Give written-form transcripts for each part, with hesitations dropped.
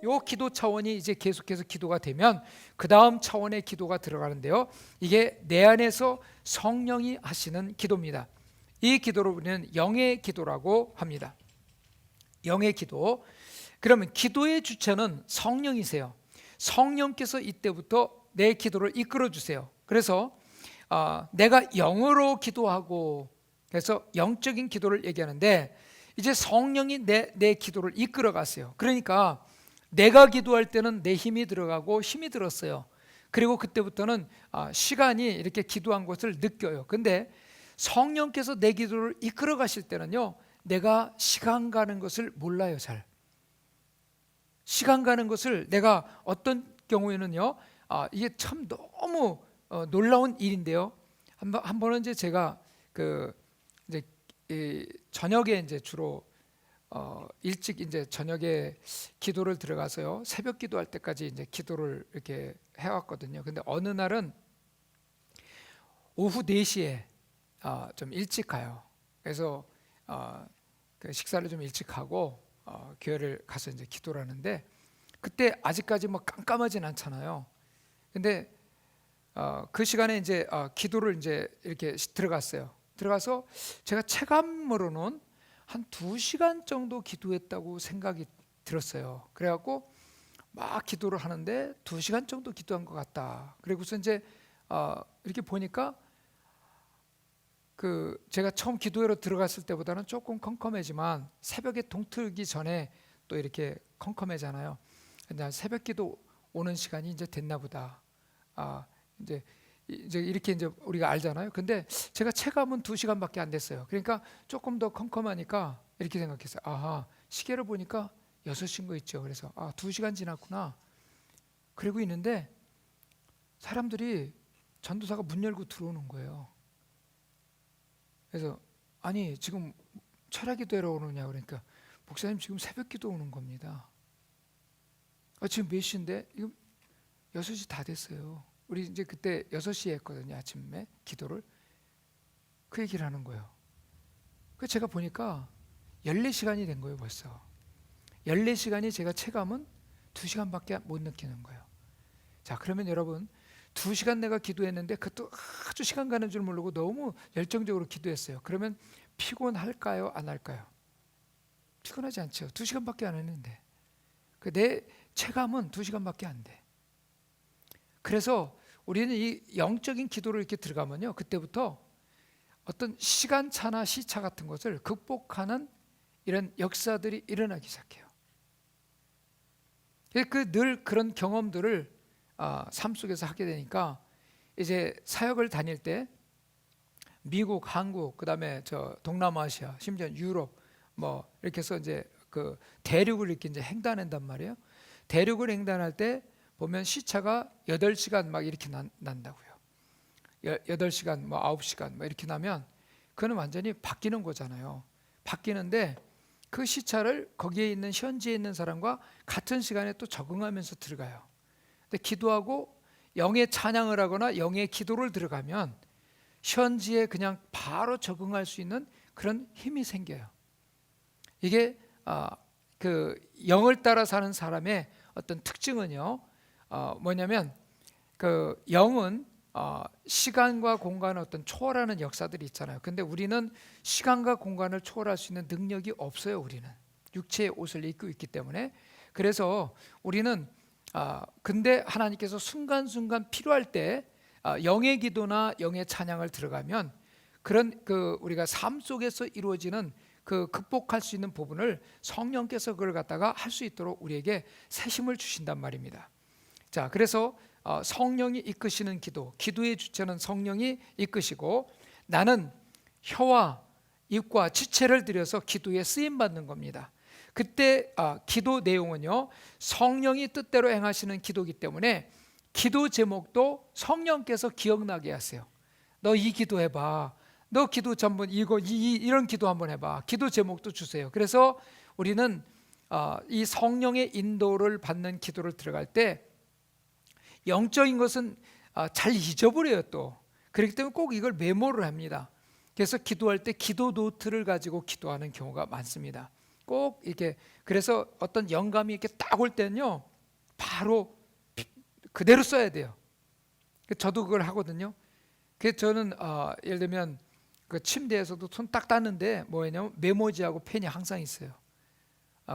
요 기도 차원이 이제 계속해서 기도가 되면 그 다음 차원의 기도가 들어가는데요, 이게 내 안에서 성령이 하시는 기도입니다. 이 기도를 우리는 영의 기도라고 합니다. 영의 기도. 그러면 기도의 주체는 성령이세요. 성령께서 이때부터 내 기도를 이끌어 주세요. 그래서 내가 영어로 기도하고, 그래서 영적인 기도를 얘기하는데, 이제 성령이 내 기도를 이끌어 가세요. 그러니까 내가 기도할 때는 내 힘이 들어가고 힘이 들었어요. 그리고 그때부터는 시간이 이렇게 기도한 것을 느껴요. 근데 성령께서 내 기도를 이끌어 가실 때는요, 내가 시간 가는 것을 몰라요. 잘 시간 가는 것을 내가 어떤 경우에는요, 이게 참 너무 놀라운 일인데요. 한 번은 이제 제가 이제 저녁에 이제 주로 일찍 이제 저녁에 기도를 들어가서요, 새벽 기도할 때까지 이제 기도를 이렇게 해왔거든요. 근데 어느 날은 오후 4시에 좀 일찍 가요. 그래서 그 식사를 좀 일찍 하고 교회를 가서 이제 기도를 하는데, 그때 아직까지 뭐 깜깜하진 않잖아요. 근데 그 시간에 이제 기도를 이제 이렇게 들어갔어요. 들어가서 제가 체감으로는 한 2시간 정도 기도했다고 생각이 들었어요. 그래갖고 막 기도를 하는데 2시간 정도 기도한 것 같다. 그리고서 이제 이렇게 보니까 제가 처음 기도회로 들어갔을 때보다는 조금 컴컴해지만 새벽에 동트기 전에 또 이렇게 컴컴해잖아요. 근데 새벽 기도 오는 시간이 이제 됐나 보다. 이제 이렇게 이제 우리가 알잖아요. 근데 제가 체감은 2시간밖에 안 됐어요. 그러니까 조금 더 컴컴하니까 이렇게 생각했어요. 아하, 시계를 보니까 6시인 거 있죠. 그래서 2시간 지났구나. 그러고 있는데 사람들이 전도사가 문 열고 들어오는 거예요. 그래서 아니 지금 철야 기도회로 오느냐, 그러니까 목사님 지금 새벽 기도 오는 겁니다. 지금 몇 시인데? 이거 6시 다 됐어요. 우리 이제 그때 6시에 했거든요, 아침에 기도를. 그 얘기를 하는 거예요. 그 제가 보니까 14시간이 된 거예요. 벌써 14시간이 제가 체감은 2시간밖에 못 느끼는 거예요. 자, 그러면 여러분, 2시간 내가 기도했는데 그것도 아주 시간 가는 줄 모르고 너무 열정적으로 기도했어요. 그러면 피곤할까요? 안 할까요? 피곤하지 않죠. 2시간밖에 안 했는데 내 체감은 2시간밖에 안 돼. 그래서 우리는 이 영적인 기도를 이렇게 들어가면요, 그때부터 어떤 시간차나 시차 같은 것을 극복하는 이런 역사들이 일어나기 시작해요. 늘 그런 경험들을 삶 속에서 하게 되니까 이제 사역을 다닐 때 미국, 한국, 그다음에 저 동남아시아, 심지어 유럽 뭐 이렇게 해서 이제 그 대륙을 이렇게 이제 횡단한단 말이에요. 대륙을 횡단할 때 보면 시차가 8시간 막 이렇게 난다고요. 8시간 뭐 9시간 뭐 이렇게 나면 그거는 완전히 바뀌는 거잖아요. 바뀌는데 그 시차를 거기에 있는 현지에 있는 사람과 같은 시간에 또 적응하면서 들어가요. 근데 기도하고 영의 찬양을 하거나 영의 기도를 들어가면 현지에 그냥 바로 적응할 수 있는 그런 힘이 생겨요. 이게 그 영을 따라 사는 사람의 어떤 특징은요, 뭐냐면 그 영은 시간과 공간을 어떤 초월하는 역사들이 있잖아요. 근데 우리는 시간과 공간을 초월할 수 있는 능력이 없어요. 우리는 육체의 옷을 입고 있기 때문에. 그래서 우리는 근데 하나님께서 순간순간 필요할 때 영의 기도나 영의 찬양을 들어가면 그런 우리가 삶 속에서 이루어지는 극복할 수 있는 부분을 성령께서 그걸 갖다가 할 수 있도록 우리에게 새 힘을 주신단 말입니다. 자, 그래서 성령이 이끄시는 기도의 주체는 성령이 이끄시고, 나는 혀와 입과 지체를 들여서 기도에 쓰임 받는 겁니다. 그때 기도 내용은요, 성령이 뜻대로 행하시는 기도이기 때문에 기도 제목도 성령께서 기억나게 하세요. 너 이 기도 해봐. 너 기도 전번 이런 기도 한번 해봐. 기도 제목도 주세요. 그래서 우리는 이 성령의 인도를 받는 기도를 들어갈 때 영적인 것은 잘 잊어버려요. 또 그렇기 때문에 꼭 이걸 메모를 합니다. 그래서 기도할 때 기도 노트를 가지고 기도하는 경우가 많습니다. 꼭 이렇게, 그래서 어떤 영감이 이렇게 딱 올 때는요 바로 그대로 써야 돼요. 저도 그걸 하거든요. 그래서 저는 예를 들면 그 침대에서도 손 딱 닦는데 뭐냐면 메모지하고 펜이 항상 있어요.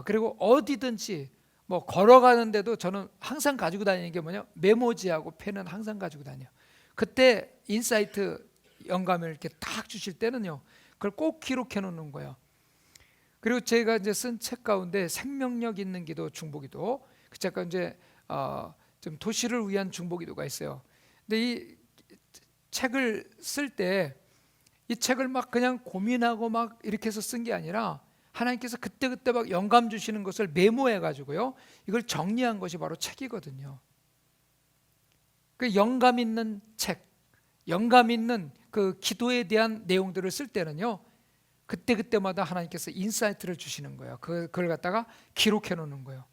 그리고 어디든지 뭐 걸어가는데도 저는 항상 가지고 다니는 게 뭐냐, 메모지하고 펜은 항상 가지고 다녀요. 그때 인사이트 영감을 이렇게 딱 주실 때는요 그걸 꼭 기록해 놓는 거예요. 그리고 제가 이제 쓴 책 가운데 생명력 있는 기도 중보기도, 그 책가 이제 좀 도시를 위한 중보기도가 있어요. 근데 이 책을 쓸 때 이 책을 막 그냥 고민하고 막 이렇게 해서 쓴 게 아니라 하나님께서 그때그때 막 영감 주시는 것을 메모해 가지고요 이걸 정리한 것이 바로 책이거든요. 그 영감 있는 책, 영감 있는 그 기도에 대한 내용들을 쓸 때는요 그때그때마다 하나님께서 인사이트를 주시는 거예요. 그걸 갖다가 기록해 놓는 거예요.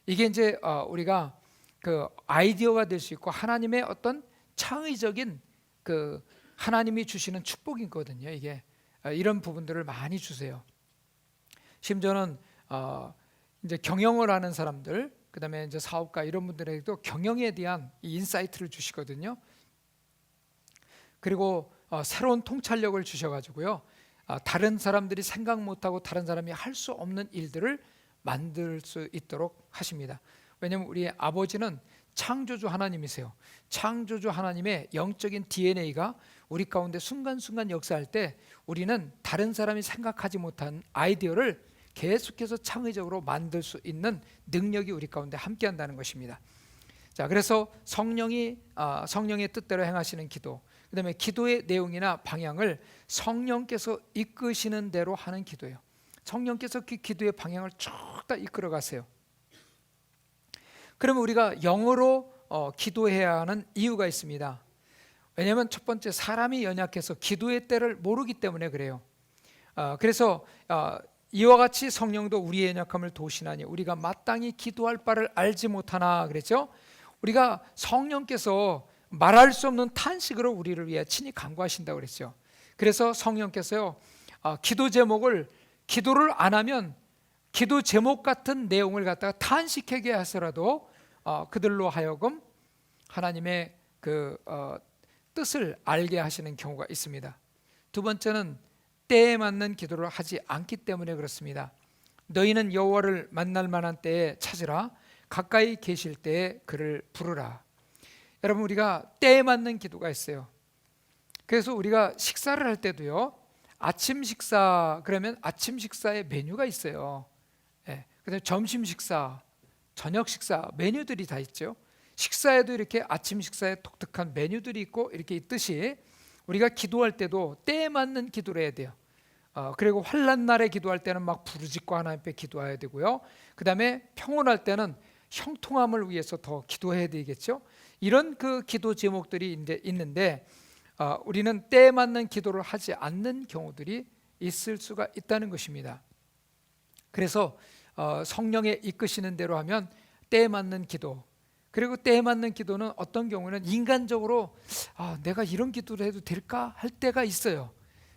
이게 이제 우리가 그 아이디어가 될 수 있고 하나님의 어떤 창의적인 그 하나님이 주시는 축복이거든요. 이게 이런 부분들을 많이 주세요. 심지어는 이제 경영을 하는 사람들, 그다음에 이제 사업가 이런 분들에게도 경영에 대한 이 인사이트를 주시거든요. 그리고 새로운 통찰력을 주셔가지고요 다른 사람들이 생각 못하고 다른 사람이 할 수 없는 일들을 만들 수 있도록 하십니다. 왜냐하면 우리 아버지는 창조주 하나님이세요. 창조주 하나님의 영적인 DNA가 우리 가운데 순간순간 역사할 때 우리는 다른 사람이 생각하지 못한 아이디어를 계속해서 창의적으로 만들 수 있는 능력이 우리 가운데 함께한다는 것입니다. 자, 그래서 성령의 뜻대로 행하시는 기도, 그 다음에 기도의 내용이나 방향을 성령께서 이끄시는 대로 하는 기도예요. 성령께서 그 기도의 방향을 쭉 다 이끌어 가세요. 그러면 우리가 영어로 기도해야 하는 이유가 있습니다. 왜냐하면 첫 번째, 사람이 연약해서 기도의 때를 모르기 때문에 그래요. 그래서 이와 같이 성령도 우리의 연약함을 도우시나니 우리가 마땅히 기도할 바를 알지 못하나 그랬죠. 우리가 성령께서 말할 수 없는 탄식으로 우리를 위해 친히 간구하신다고 그랬죠. 그래서 성령께서요 기도 제목을, 기도를 안 하면 기도 제목 같은 내용을 갖다가 탄식하게 하서라도 그들로 하여금 하나님의 그 뜻을 알게 하시는 경우가 있습니다. 두 번째는 때에 맞는 기도를 하지 않기 때문에 그렇습니다. 너희는 여호와를 만날 만한 때에 찾으라, 가까이 계실 때에 그를 부르라. 여러분, 우리가 때에 맞는 기도가 있어요. 그래서 우리가 식사를 할 때도요 아침 식사 그러면 아침 식사의 메뉴가 있어요. 그다음에 점심 식사, 저녁 식사 메뉴들이 다 있죠. 식사에도 이렇게 아침 식사에 독특한 메뉴들이 있고 이렇게 있듯이 우리가 기도할 때도 때에 맞는 기도를 해야 돼요. 그리고 환난 날에 기도할 때는 막 부르짖고 하나님 앞에 기도해야 되고요. 그 다음에 평온할 때는 형통함을 위해서 더 기도해야 되겠죠. 이런 그 기도 제목들이 이제 있는데 우리는 때에 맞는 기도를 하지 않는 경우들이 있을 수가 있다는 것입니다. 그래서 성령의 이끄시는 대로 하면 때에 맞는 기도, 그리고 때에 맞는 기도는 어떤 경우는 인간적으로 내가 이런 기도를 해도 될까 할 때가 있어요.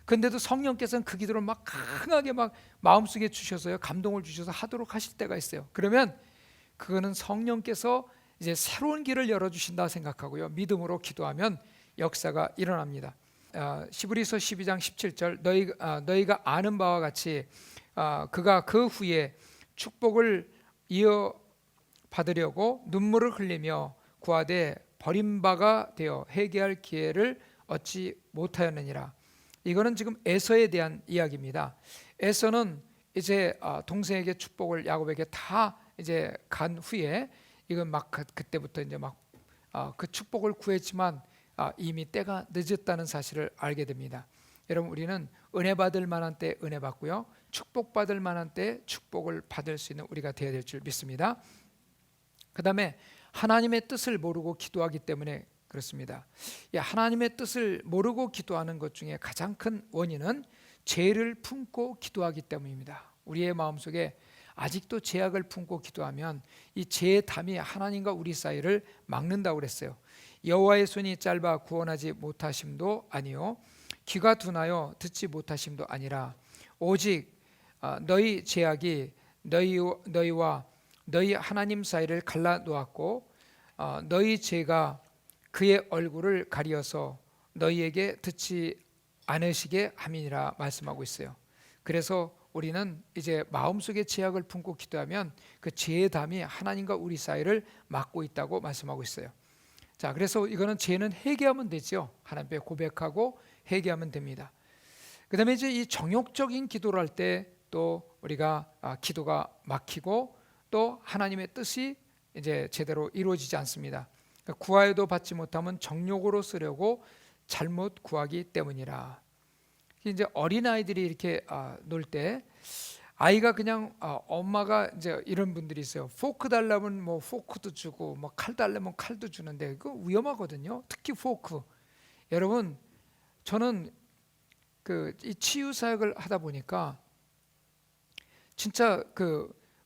근데도 성령께서는 그 기도를 막 강하게 막 마음속에 주셔서요 감동을 주셔서 하도록 하실 때가 있어요. 그러면 그거는 성령께서 이제 새로운 길을 열어주신다 생각하고요 믿음으로 기도하면 역사가 일어납니다. 히브리서 12장 17절 너희가 아는 바와 같이 그가 그 후에 축복을 이어 받으려고 눈물을 흘리며 구하되 버림바가 되어 회개할 기회를 얻지 못하였느니라. 이거는 지금 에서에 대한 이야기입니다. 에서는 이제 동생에게 축복을 야곱에게 다 이제 간 후에 이건 막 그때부터 이제 막 그 축복을 구했지만 이미 때가 늦었다는 사실을 알게 됩니다. 여러분, 우리는 은혜 받을 만한 때 은혜 받고요 축복 받을 만한 때 축복을 받을 수 있는 우리가 되어야 될 줄 믿습니다. 그 다음에 하나님의 뜻을 모르고 기도하기 때문에 그렇습니다. 하나님의 뜻을 모르고 기도하는 것 중에 가장 큰 원인은 죄를 품고 기도하기 때문입니다. 우리의 마음속에 아직도 죄악을 품고 기도하면 이 죄의 담이 하나님과 우리 사이를 막는다고 그랬어요. 여호와의 손이 짧아 구원하지 못하심도 아니요 귀가 둔하여 듣지 못하심도 아니라 오직 너희 죄악이 너희와 너희 하나님 사이를 갈라 놓았고 너희 죄가 그의 얼굴을 가리어서 너희에게 듣지 않으시게 함이니라 말씀하고 있어요. 그래서 우리는 이제 마음속에 죄악을 품고 기도하면 그 죄의 담이 하나님과 우리 사이를 막고 있다고 말씀하고 있어요. 자, 그래서 이거는 죄는 회개하면 되죠. 하나님 앞에 고백하고 회개하면 됩니다. 그 다음에 이제 이 정욕적인 기도를 할 때 또 우리가 기도가 막히고 또 하나님의 뜻이 이제 제대로 이루어지지 않습니다. 그러니까 구하여도 받지 못하면 정욕으로 쓰려고 잘못 구하기 때문이라. 이제 어린 아이들이 이렇게 놀 때 아이가 그냥 엄마가 이제 이런 분들이 있어요. 포크 달라면 뭐 포크도 주고 뭐 칼 달라면 칼도 주는데 그거 위험하거든요. 특히 포크. 여러분, 저는 이 치유 사역을 하다 보니까 진짜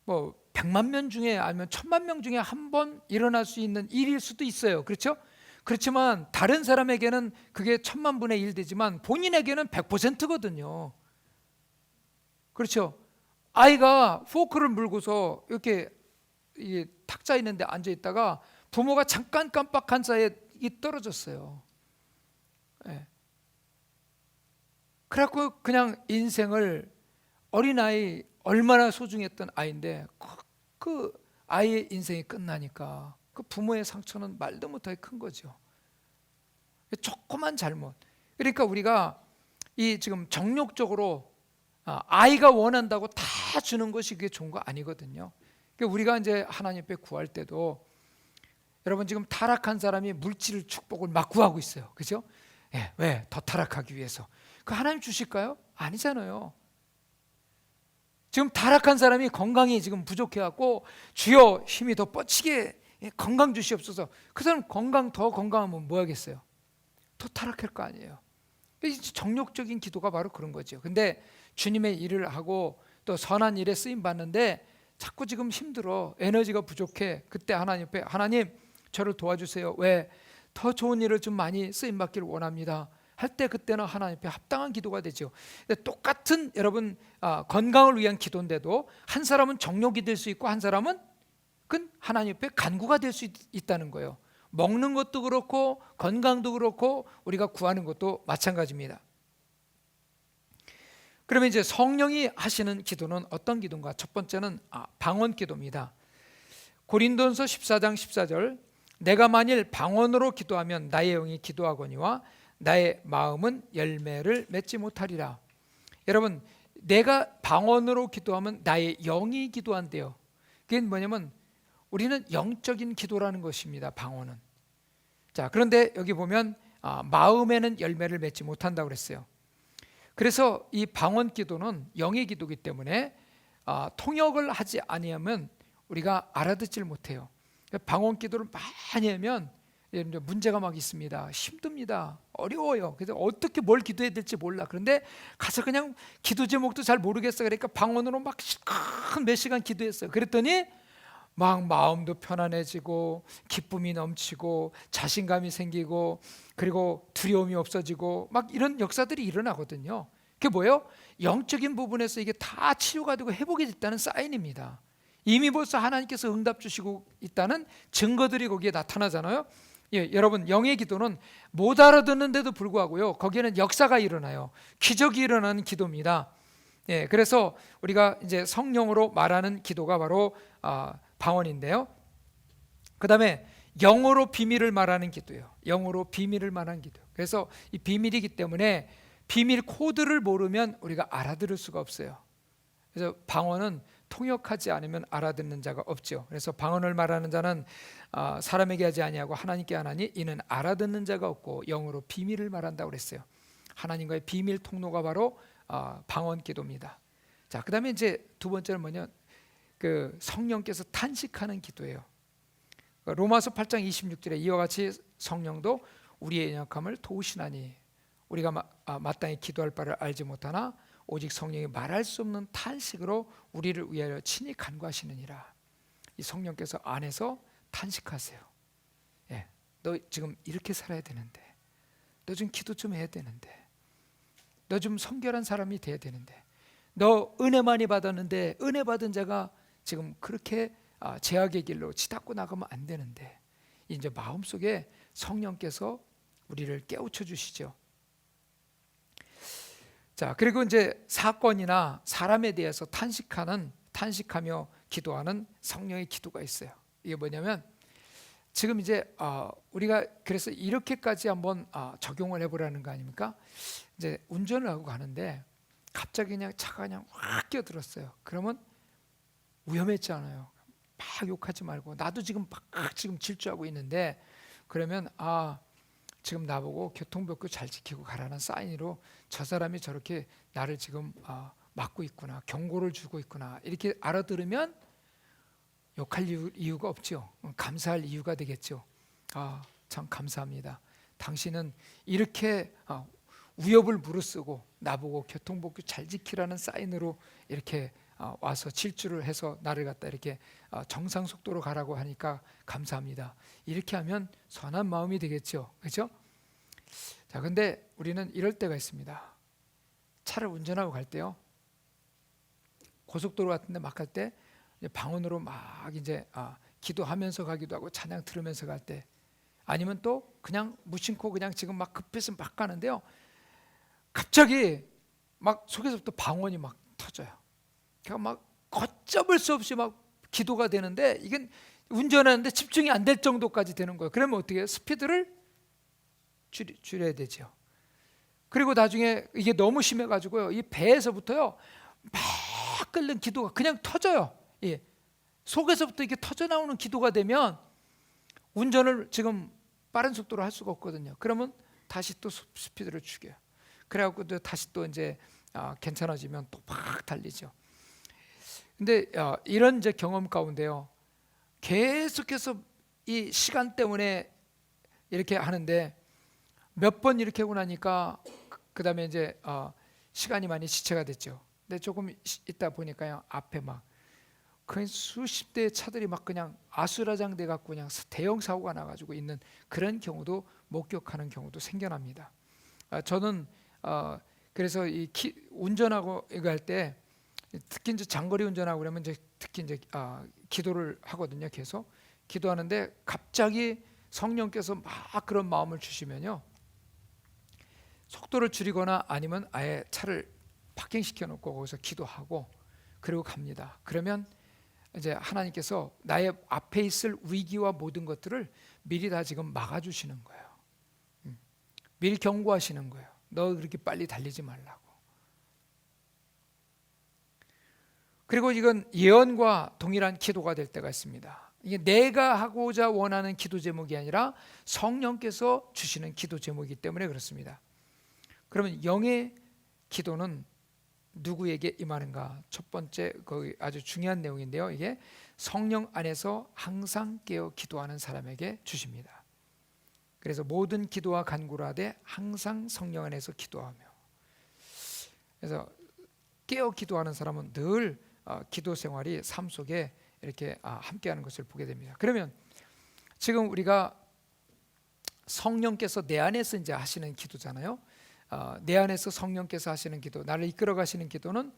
뭐 100만 명 중에 아니면 1000만 명 중에 한 번 일어날 수 있는 일일 수도 있어요. 그렇죠? 그렇지만 다른 사람에게는 그게 1000만 분의 1 되지만 본인에게는 100%거든요. 그렇죠? 아이가 포크를 물고서 이렇게 탁자 있는데 앉아 있다가 부모가 잠깐 깜빡한 사이에 이 떨어졌어요. 네. 그래갖고 그냥 인생을, 어린아이 얼마나 소중했던 아이인데 그 아이의 인생이 끝나니까 그 부모의 상처는 말도 못하게 큰 거죠. 조그만 잘못. 그러니까 우리가 이 지금 정욕적으로 아이가 원한다고 다 주는 것이 그게 좋은 거 아니거든요. 그러니까 우리가 이제 하나님 앞에 구할 때도, 여러분 지금 타락한 사람이 물질 축복을 막 구하고 있어요. 그죠? 예, 왜? 더 타락하기 위해서. 그 하나님 주실까요? 아니잖아요. 지금 타락한 사람이 건강이 지금 부족해갖고 주여 힘이 더 뻗치게 건강 주시옵소서. 그 사람 더 건강하면 뭐 하겠어요? 더 타락할 거 아니에요. 정욕적인 기도가 바로 그런 거죠. 근데 주님의 일을 하고 또 선한 일에 쓰임 받는데 자꾸 지금 힘들어, 에너지가 부족해. 그때 하나님 앞에, 하나님 저를 도와주세요. 왜? 더 좋은 일을 좀 많이 쓰임 받기를 원합니다 할 때, 그때는 하나님 앞에 합당한 기도가 되죠. 똑같은 여러분 건강을 위한 기도인데도 한 사람은 정욕이 될 수 있고 한 사람은 그 하나님 앞에 간구가 될 수 있다는 거예요. 먹는 것도 그렇고 건강도 그렇고 우리가 구하는 것도 마찬가지입니다. 그러면 이제 성령이 하시는 기도는 어떤 기도인가? 첫 번째는 방언 기도입니다. 고린도전서 14장 14절, 내가 만일 방언으로 기도하면 나의 영이 기도하거니와 나의 마음은 열매를 맺지 못하리라. 여러분, 내가 방언으로 기도하면 나의 영이 기도한대요. 그게 뭐냐면 우리는 영적인 기도라는 것입니다. 방언은. 자, 그런데 여기 보면 마음에는 열매를 맺지 못한다고 그랬어요. 그래서 이 방언 기도는 영의 기도이기 때문에 통역을 하지 아니하면 우리가 알아듣질 못해요. 방언 기도를 많이 하면 문제가 막 있습니다. 힘듭니다. 어려워요. 그래서 어떻게 뭘 기도해야 될지 몰라. 그런데 가서 그냥 기도 제목도 잘 모르겠어. 그러니까 방언으로 막 몇 시간 기도했어요. 그랬더니 막 마음도 편안해지고 기쁨이 넘치고 자신감이 생기고 그리고 두려움이 없어지고 막 이런 역사들이 일어나거든요. 그게 뭐예요? 영적인 부분에서 이게 다 치유가 되고 회복이 됐다는 사인입니다. 이미 벌써 하나님께서 응답 주시고 있다는 증거들이 거기에 나타나잖아요. 예, 여러분, 영의 기도는 못 알아듣는데도 불구하고요, 거기에는 역사가 일어나요. 기적이 일어나는 기도입니다. 예, 그래서 우리가 이제 성령으로 말하는 기도가 바로 방언인데요. 그 다음에 영어로 비밀을 말하는 기도예요. 영어로 비밀을 말하는 기도. 그래서 이 비밀이기 때문에 비밀 코드를 모르면 우리가 알아들을 수가 없어요. 그래서 방언은 통역하지 않으면 알아듣는 자가 없죠. 그래서 방언을 말하는 자는 사람에게 하지 아니하고 하나님께 하나니 이는 알아듣는 자가 없고 영어로 비밀을 말한다고 그랬어요. 하나님과의 비밀 통로가 바로 방언 기도입니다. 자, 그다음에 이제 두 번째는 뭐냐? 그 성령께서 탄식하는 기도예요. 로마서 8장 26절에 이와 같이 성령도 우리의 연약함을 도우시나니 우리가 마땅히 기도할 바를 알지 못하나 오직 성령이 말할 수 없는 탄식으로 우리를 위하여 친히 간구하시느니라. 이 성령께서 안에서 탄식하세요. 예, 너 지금 이렇게 살아야 되는데, 너 좀 기도 좀 해야 되는데, 너 좀 성결한 사람이 돼야 되는데, 너 은혜 많이 받았는데 은혜 받은 자가 지금 그렇게 죄악의 길로 치닫고 나가면 안 되는데, 이제 마음속에 성령께서 우리를 깨우쳐 주시죠. 자, 그리고 이제 사건이나 사람에 대해서 탄식하며 기도하는 성령의 기도가 있어요. 이게 뭐냐면 지금 이제 우리가 그래서 이렇게까지 한번 적용을 해보라는 거 아닙니까? 이제 운전을 하고 가는데 갑자기 그냥 차가 그냥 확 끼어들었어요. 그러면 위험했잖아요. 막 욕하지 말고, 나도 지금 막 지금 질주하고 있는데, 그러면 지금 나보고 교통법규 잘 지키고 가라는 사인으로 저 사람이 저렇게 나를 지금 막고 있구나, 경고를 주고 있구나, 이렇게 알아들으면 욕할 이유가 없죠. 감사할 이유가 되겠죠. 참 감사합니다. 당신은 이렇게 위협을 무릅쓰고 나보고 교통법규 잘 지키라는 사인으로 이렇게 와서 질주를 해서 나를 갖다 이렇게 정상 속도로 가라고 하니까 감사합니다. 이렇게 하면 선한 마음이 되겠죠. 그렇죠? 자, 근데 우리는 이럴 때가 있습니다. 차를 운전하고 갈 때요, 고속도로 같은 데 막 갈 때 방언으로 막 이제 기도하면서 가기도 하고 찬양 들으면서 갈 때, 아니면 또 그냥 무심코 그냥 지금 막 급해서 막 가는데요, 갑자기 막 속에서부터 방언이 막 터져요. 그러니까 막 걷잡을 수 없이 막 기도가 되는데, 이건 운전하는데 집중이 안 될 정도까지 되는 거예요. 그러면 어떻게 해요? 스피드를 줄여야 되죠. 그리고 나중에 이게 너무 심해가지고요, 이 배에서부터요 막 끓는 기도가 그냥 터져요. 예. 속에서부터 이게 터져 나오는 기도가 되면 운전을 지금 빠른 속도로 할 수가 없거든요. 그러면 다시 또 스피드를 죽여요. 그래갖고 또 다시 또 이제 괜찮아지면 또 막 달리죠. 근데 이런 이제 경험 가운데요, 계속해서 이 시간 때문에 이렇게 하는데 몇 번 이렇게 하고 나니까 그 다음에 이제 시간이 많이 지체가 됐죠. 근데 조금 있다 보니까요, 앞에 막 그냥 수십 대의 차들이 막 그냥 아수라장돼 갖고 그냥 대형 사고가 나가지고 있는 그런 경우도 목격하는 경우도 생겨납니다. 저는 그래서 이 운전하고 이거 할 때, 특히 이제 장거리 운전하고 그러면 이제 특히 이제 기도를 하거든요. 계속 기도하는데 갑자기 성령께서 막 그런 마음을 주시면요, 속도를 줄이거나 아니면 아예 차를 파킹시켜 놓고 거기서 기도하고 그리고 갑니다. 그러면 이제 하나님께서 나의 앞에 있을 위기와 모든 것들을 미리 다 지금 막아주시는 거예요. 미리 경고하시는 거예요. 너 그렇게 빨리 달리지 말라고. 그리고 이건 예언과 동일한 기도가 될 때가 있습니다. 이게 내가 하고자 원하는 기도 제목이 아니라 성령께서 주시는 기도 제목이기 때문에 그렇습니다. 그러면 영의 기도는 누구에게 임하는가? 첫 번째 거기 아주 중요한 내용인데요, 이게 성령 안에서 항상 깨어 기도하는 사람에게 주십니다. 그래서 모든 기도와 간구를 하되 항상 성령 안에서 기도하며, 그래서 깨어 기도하는 사람은 늘 기도 생활이 삶 속에 이렇게 함께하는 것을 보게 됩니다. 그러면 지금 우리가 성령께서 내 안에서 이제 하시는 기도잖아요. 내 안에서 성령께서 하시는 기도, 나를 이끌어 가시는 기도는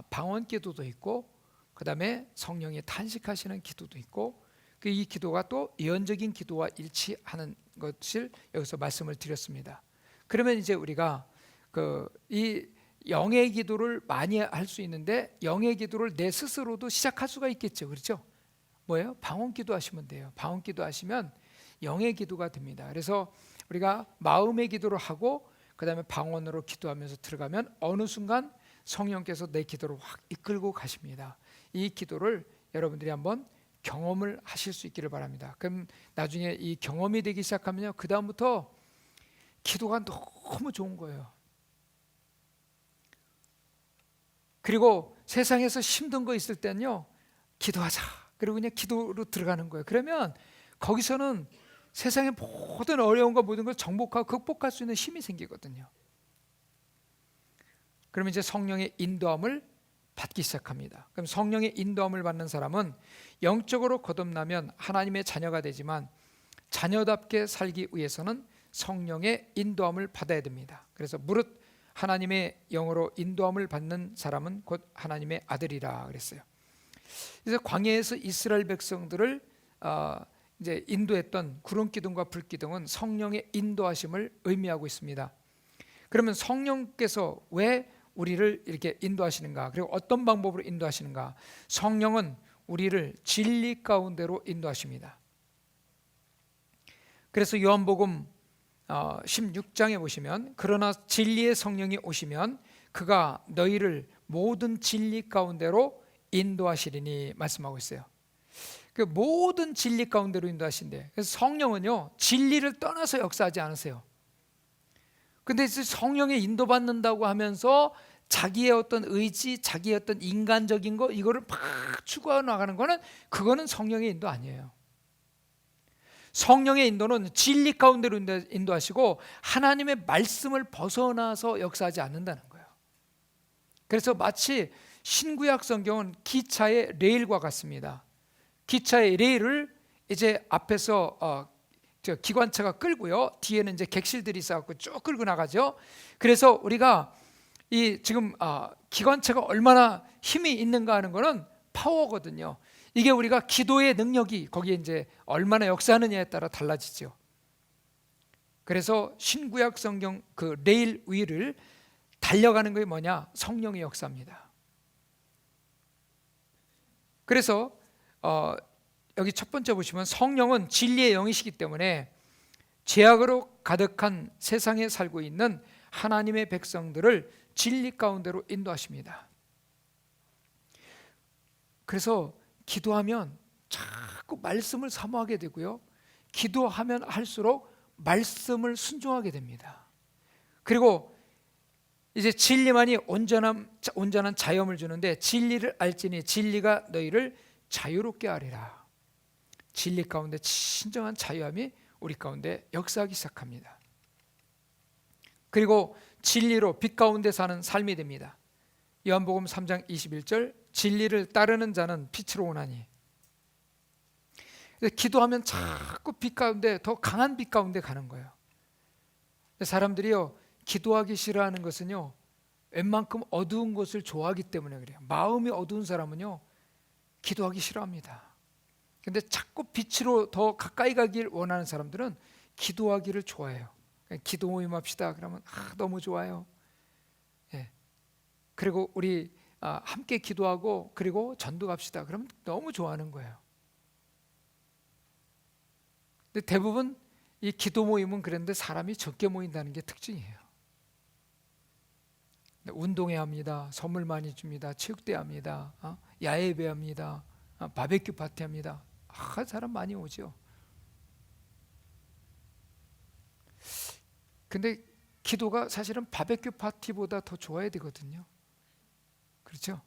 방언 기도도 있고, 그 다음에 성령이 탄식하시는 기도도 있고, 이 기도가 또 예언적인 기도와 일치하는 것을 여기서 말씀을 드렸습니다. 그러면 이제 우리가 이 영의 기도를 많이 할 수 있는데, 영의 기도를 내 스스로도 시작할 수가 있겠죠. 그렇죠? 뭐예요? 방언 기도 하시면 돼요. 방언 기도 하시면 영의 기도가 됩니다. 그래서 우리가 마음의 기도를 하고 그 다음에 방언으로 기도하면서 들어가면 어느 순간 성령께서 내 기도를 확 이끌고 가십니다. 이 기도를 여러분들이 한번 경험을 하실 수 있기를 바랍니다. 그럼 나중에 이 경험이 되기 시작하면요, 그 다음부터 기도가 너무 좋은 거예요. 그리고 세상에서 힘든 거 있을 때는요, 기도하자, 그리고 그냥 기도로 들어가는 거예요. 그러면 거기서는 세상의 모든 어려움과 모든 걸 정복하고 극복할 수 있는 힘이 생기거든요. 그러면 이제 성령의 인도함을 받기 시작합니다. 그럼 성령의 인도함을 받는 사람은 영적으로 거듭나면 하나님의 자녀가 되지만, 자녀답게 살기 위해서는 성령의 인도함을 받아야 됩니다. 그래서 무릇 하나님의 영으로 인도함을 받는 사람은 곧 하나님의 아들이라 그랬어요. 그래서 광야에서 이스라엘 백성들을 이제 인도했던 구름 기둥과 불 기둥은 성령의 인도하심을 의미하고 있습니다. 그러면 성령께서 왜 우리를 이렇게 인도하시는가? 그리고 어떤 방법으로 인도하시는가? 성령은 우리를 진리 가운데로 인도하십니다. 그래서 요한복음 16장에 보시면 그러나 진리의 성령이 오시면 그가 너희를 모든 진리 가운데로 인도하시리니 말씀하고 있어요. 그 모든 진리 가운데로 인도하신대. 그래서 성령은요 진리를 떠나서 역사하지 않으세요. 근데 성령에 인도받는다고 하면서 자기의 어떤 의지, 자기의 어떤 인간적인 거 이거를 막 추구해 나가는 거는 그거는 성령의 인도 아니에요. 성령의 인도는 진리 가운데로 인도하시고 하나님의 말씀을 벗어나서 역사하지 않는다는 거예요. 그래서 마치 신구약 성경은 기차의 레일과 같습니다. 기차의 레일을 이제 앞에서 기관차가 끌고요, 뒤에는 이제 객실들이 있어갖고 쭉 끌고 나가죠. 그래서 우리가 이 지금 기관차가 얼마나 힘이 있는가 하는 거는 파워거든요. 이게 우리가 기도의 능력이 거기에 이제 얼마나 역사하느냐에 따라 달라지죠. 그래서 신구약 성경 그 레일 위를 달려가는 게 뭐냐? 성령의 역사입니다. 그래서 여기 첫 번째 보시면 성령은 진리의 영이시기 때문에 죄악으로 가득한 세상에 살고 있는 하나님의 백성들을 진리 가운데로 인도하십니다. 그래서 기도하면 자꾸 말씀을 사모하게 되고요, 기도하면 할수록 말씀을 순종하게 됩니다. 그리고 이제 진리만이 온전한 자유함을 주는데 진리를 알지니 진리가 너희를 자유롭게 하리라. 진리 가운데 진정한 자유함이 우리 가운데 역사하기 시작합니다. 그리고 진리로 빛 가운데 사는 삶이 됩니다. 요한복음 3장 21절 진리를 따르는 자는 빛으로 오나니. 기도하면 자꾸 빛 가운데, 더 강한 빛 가운데 가는 거예요. 사람들이요 기도하기 싫어하는 것은요 웬만큼 어두운 것을 좋아하기 때문에 그래요. 마음이 어두운 사람은요 기도하기 싫어합니다. 근데 자꾸 빛으로 더 가까이 가길 원하는 사람들은 기도하기를 좋아해요. 기도 모임 합시다 그러면 너무 좋아요. 예. 그리고 우리 함께 기도하고 그리고 전도 갑시다 그러면 너무 좋아하는 거예요. 근데 대부분 이 기도 모임은 그런데 사람이 적게 모인다는 게 특징이에요. 운동회 합니다. 선물 많이 줍니다. 체육대 합니다. 야외배 합니다. 바베큐 파티 합니다. 사람 많이 오죠. 근데 기도가 사실은 바베큐 파티보다 더 좋아야 되거든요. 그렇죠?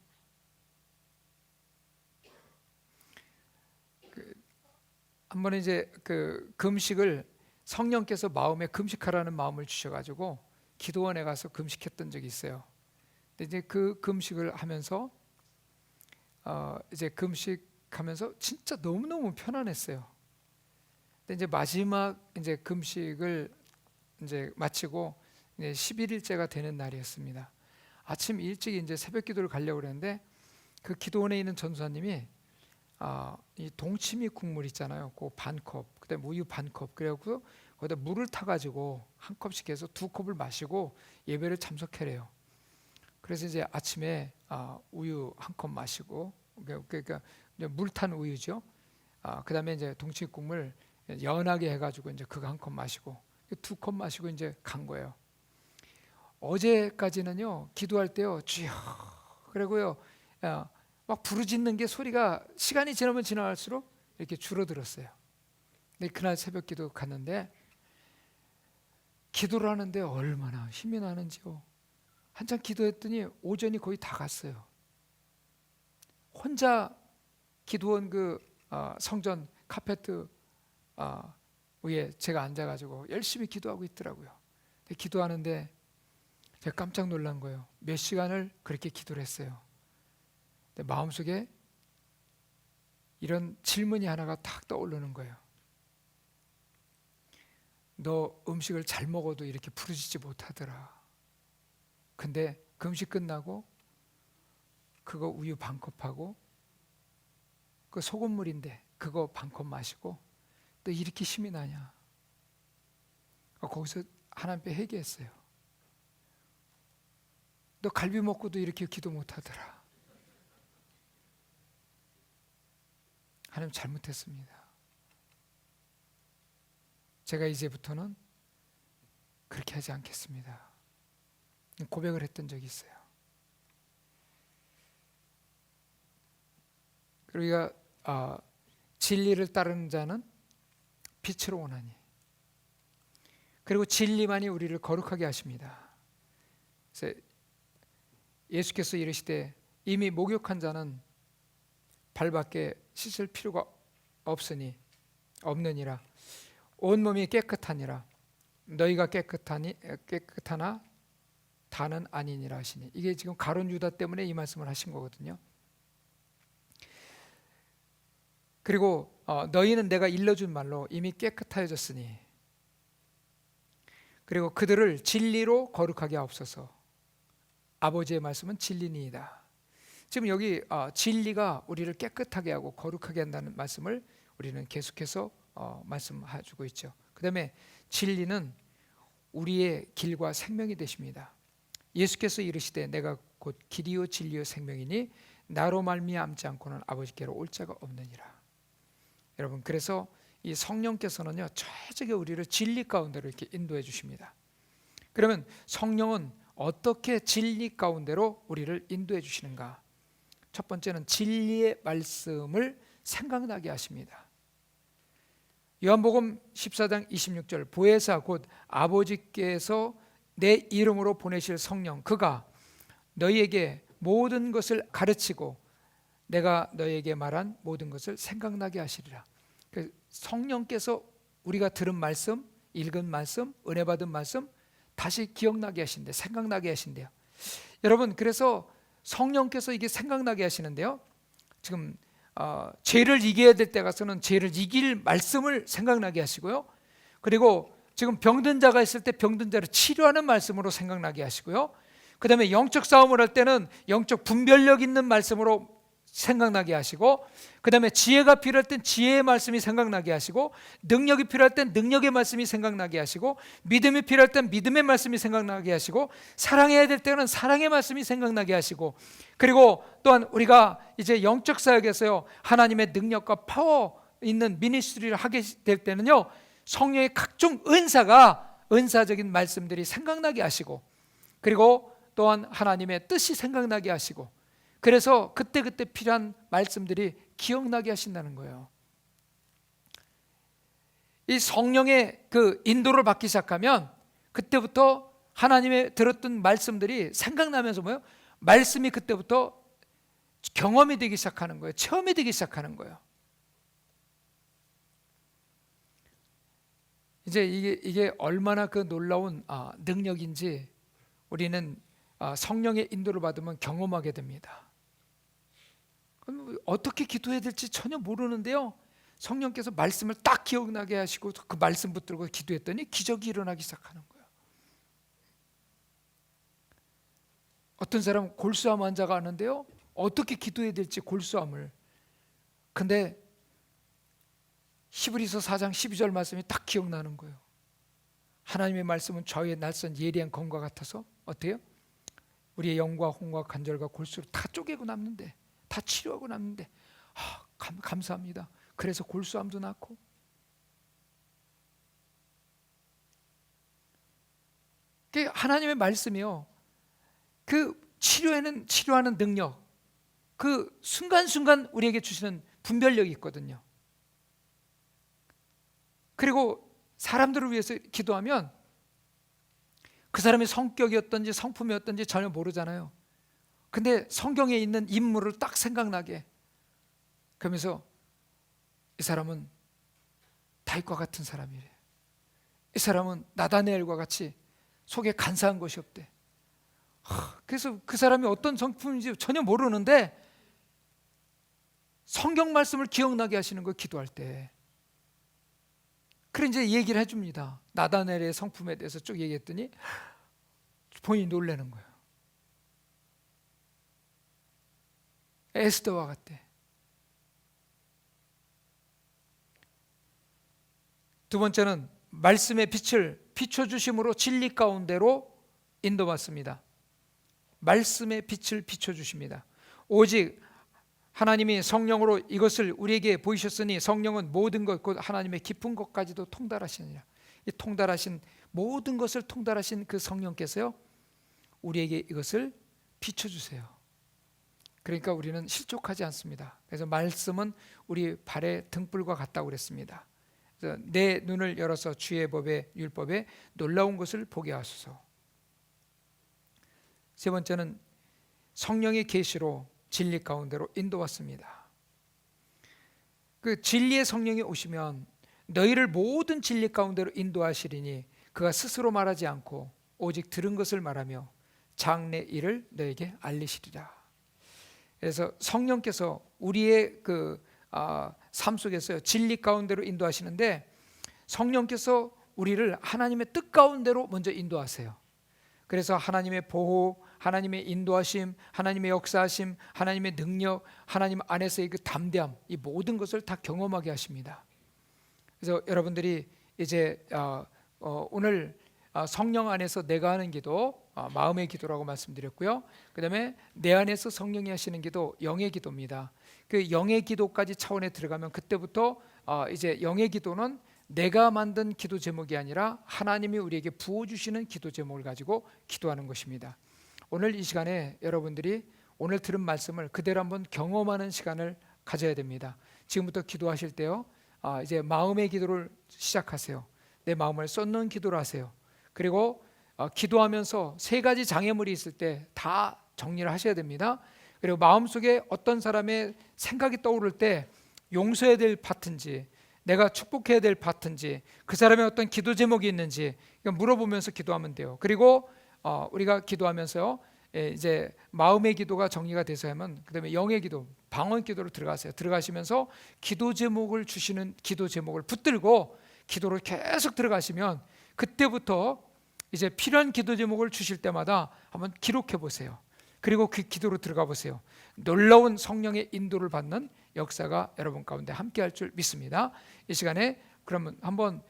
한 번에 이제 그 금식을 성령께서 마음에 금식하라는 마음을 주셔가지고 기도원에 가서 금식했던 적이 있어요. 근데 이제 그 금식을 하면서 이제 금식하면서 진짜 너무너무 편안했어요. 근데 이제 마지막 이제 금식을 이제 마치고 이제 11일째가 되는 날이었습니다. 아침 일찍 이제 새벽 기도를 가려고 그랬는데 그 기도원에 있는 전도사님이 이 동치미 국물 있잖아요. 그 반 컵, 그다음에 우유 반 컵, 그래갖고 거기다 물을 타가지고 한 컵씩 해서 2컵을 마시고 예배를 참석해래요. 그래서 이제 아침에 우유 한 컵 마시고, 그러니까 물 탄 우유죠. 그다음에 이제 동치미 국물 연하게 해가지고 이제 그거 한 컵 마시고 2컵 마시고 이제 간 거예요. 어제까지는요 기도할 때요 주여 그리고요 막 부르짖는 게 소리가 시간이 지나면 지나갈수록 이렇게 줄어들었어요. 근데 그날 새벽 기도 갔는데 기도를 하는데 얼마나 힘이 나는지요. 한참 기도했더니 오전이 거의 다 갔어요. 혼자 기도원 그 성전 카페트 위에 제가 앉아가지고 열심히 기도하고 있더라고요. 근데 기도하는데 제가 깜짝 놀란 거예요. 몇 시간을 그렇게 기도를 했어요. 근데 마음속에 이런 질문이 하나가 탁 떠오르는 거예요. 너 음식을 잘 먹어도 이렇게 부르짖지 못하더라. 근데 금식 끝나고 그거 우유 반 컵하고 그 소금물인데 그거 반 컵 마시고 또 이렇게 힘이 나냐? 거기서 하나님 앞에 회개했어요. 너 갈비 먹고도 이렇게 기도 못하더라. 하나님 잘못했습니다. 제가 이제부터는 그렇게 하지 않겠습니다. 고백을 했던 적이 있어요. 우리가 진리를 따르는 자는 빛으로 오나니, 그리고 진리만이 우리를 거룩하게 하십니다. 그래서 예수께서 이르시되 이미 목욕한 자는 발밖에 씻을 필요가 없느니라. 온몸이 깨끗하니라. 너희가 깨끗하나 다는 아니니라 하시니, 이게 지금 가룟 유다 때문에 이 말씀을 하신 거거든요. 그리고 너희는 내가 일러준 말로 이미 깨끗하여졌으니, 그리고 그들을 진리로 거룩하게 하옵소서. 아버지의 말씀은 진리니이다. 지금 여기 진리가 우리를 깨끗하게 하고 거룩하게 한다는 말씀을 우리는 계속해서 말씀해주고 있죠. 그 다음에 진리는 우리의 길과 생명이 되십니다. 예수께서 이르시되 내가 곧 길이요 진리요 생명이니 나로 말미암지 않고는 아버지께로 올 자가 없느니라. 여러분, 그래서 이 성령께서는요 최적의 우리를 진리 가운데로 이렇게 인도해 주십니다. 그러면 성령은 어떻게 진리 가운데로 우리를 인도해 주시는가? 첫 번째는 진리의 말씀을 생각나게 하십니다. 요한복음 14장 26절, 보혜사 곧 아버지께서 내 이름으로 보내실 성령, 그가 너희에게 모든 것을 가르치고 내가 너희에게 말한 모든 것을 생각나게 하시리라. 성령께서 우리가 들은 말씀, 읽은 말씀, 은혜 받은 말씀 다시 기억나게 하신대, 생각나게 하신대요. 여러분, 그래서 성령께서 이게 생각나게 하시는데요, 지금 죄를 이겨야 될 때 가서는 죄를 이길 말씀을 생각나게 하시고요, 그리고 지금 병든 자가 있을 때 병든 자를 치료하는 말씀으로 생각나게 하시고요, 그 다음에 영적 싸움을 할 때는 영적 분별력 있는 말씀으로 생각나게 하시고, 그 다음에 지혜가 필요할 땐 지혜의 말씀이 생각나게 하시고, 능력이 필요할 땐 능력의 말씀이 생각나게 하시고, 믿음이 필요할 땐 믿음의 말씀이 생각나게 하시고, 사랑해야 될 때는 사랑의 말씀이 생각나게 하시고, 그리고 또한 우리가 이제 영적 사역에서요 하나님의 능력과 파워 있는 미니스트리를 하게 될 때는요 성령의 각종 은사적인 말씀들이 생각나게 하시고, 그리고 또한 하나님의 뜻이 생각나게 하시고, 그래서 그때그때 필요한 말씀들이 기억나게 하신다는 거예요. 이 성령의 그 인도를 받기 시작하면 그때부터 하나님의 들었던 말씀들이 생각나면서 뭐예요? 말씀이 그때부터 경험이 되기 시작하는 거예요. 체험이 되기 시작하는 거예요. 이제 이게 얼마나 그 놀라운 능력인지 우리는 성령의 인도를 받으면 경험하게 됩니다. 그럼 어떻게 기도해야 될지 전혀 모르는데요, 성령께서 말씀을 딱 기억나게 하시고 그 말씀 붙들고 기도했더니 기적이 일어나기 시작하는 거예요. 어떤 사람은 골수암 환자가 왔는데요, 어떻게 기도해야 될지 골수암을, 근데 히브리서 4장 12절 말씀이 딱 기억나는 거예요. 하나님의 말씀은 저의 날선 예리한 검과 같아서 어때요? 우리의 영과 혼과 관절과 골수를 다 쪼개고 남는데, 다 치료하고 남는데 감사합니다. 그래서 골수암도 낫고. 하나님의 말씀이요, 그 치료하는 능력, 그 순간순간 우리에게 주시는 분별력이 있거든요. 그리고 사람들을 위해서 기도하면 그 사람의 성격이었던지 성품이었던지 전혀 모르잖아요. 근데 성경에 있는 인물을 딱 생각나게, 그러면서 이 사람은 다윗과 같은 사람이래, 이 사람은 나다네엘과 같이 속에 간사한 것이 없대. 그래서 그 사람이 어떤 성품인지 전혀 모르는데 성경 말씀을 기억나게 하시는 거예요, 기도할 때. 그래 이제 얘기를 해줍니다. 나다넬의 성품에 대해서 쭉 얘기했더니 본인이 놀라는 거예요. 에스더와 같대. 두 번째는 말씀의 빛을 비춰주심으로 진리 가운데로 인도받습니다. 말씀의 빛을 비춰주십니다. 오직 하나님이 성령으로 이것을 우리에게 보이셨으니 성령은 모든 것 곧 하나님의 깊은 것까지도 통달하시느니라. 이 통달하신 모든 것을 통달하신 그 성령께서요 우리에게 이것을 비춰주세요. 그러니까 우리는 실족하지 않습니다. 그래서 말씀은 우리 발의 등불과 같다고 그랬습니다. 그래서 내 눈을 열어서 주의 법에 율법에 놀라운 것을 보게 하소서. 세 번째는 성령의 계시로 진리 가운데로 인도받습니다. 그 진리의 성령이 오시면 너희를 모든 진리 가운데로 인도하시리니 그가 스스로 말하지 않고 오직 들은 것을 말하며 장래 일을 너에게 알리시리라. 그래서 성령께서 우리의 삶 속에서 진리 가운데로 인도하시는데 성령께서 우리를 하나님의 뜻 가운데로 먼저 인도하세요. 그래서 하나님의 보호, 하나님의 인도하심, 하나님의 역사하심, 하나님의 능력, 하나님 안에서의 그 담대함, 이 모든 것을 다 경험하게 하십니다. 그래서 여러분들이 이제 오늘 성령 안에서 내가 하는 기도, 마음의 기도라고 말씀드렸고요. 그 다음에 내 안에서 성령이 하시는 기도, 영의 기도입니다. 그 영의 기도까지 차원에 들어가면 그때부터 이제 영의 기도는 내가 만든 기도 제목이 아니라 하나님이 우리에게 부어주시는 기도 제목을 가지고 기도하는 것입니다. 오늘 이 시간에 여러분들이 오늘 들은 말씀을 그대로 한번 경험하는 시간을 가져야 됩니다. 지금부터 기도하실 때요, 이제 마음의 기도를 시작하세요. 내 마음을 쏟는 기도를 하세요. 그리고 기도하면서 세 가지 장애물이 있을 때 다 정리를 하셔야 됩니다. 그리고 마음속에 어떤 사람의 생각이 떠오를 때 용서해야 될 파트인지 내가 축복해야 될 파트인지 그 사람의 어떤 기도 제목이 있는지 물어보면서 기도하면 돼요. 그리고 우리가 기도하면서요, 이제 마음의 기도가 정리가 돼서 하면 그 다음에 영의 기도, 방언 기도로 들어가세요. 들어가시면서 기도 제목을 주시는 기도 제목을 붙들고 기도로 계속 들어가시면 그때부터 이제 필요한 기도 제목을 주실 때마다 한번 기록해 보세요. 그리고 그 기도로 들어가 보세요. 놀라운 성령의 인도를 받는 역사가 여러분 가운데 함께 할 줄 믿습니다. 이 시간에 그러면 한번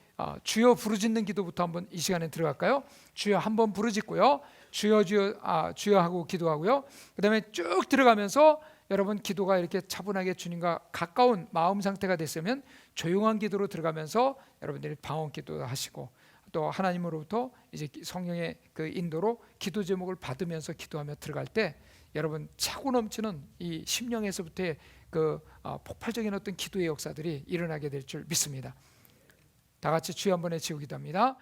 주여 부르짖는 기도부터 한번 이 시간에 들어갈까요? 주여 한번 부르짖고요. 주여 주여 주여 하고 기도하고요. 그 다음에 쭉 들어가면서 여러분 기도가 이렇게 차분하게 주님과 가까운 마음 상태가 됐으면 조용한 기도로 들어가면서 여러분들이 방언 기도 하시고 또 하나님으로부터 이제 성령의 그 인도로 기도 제목을 받으면서 기도하며 들어갈 때 여러분 차고 넘치는 이 심령에서부터의 그 폭발적인 어떤 기도의 역사들이 일어나게 될 줄 믿습니다. 다 같이 주여 한번 외치고 기도합니다.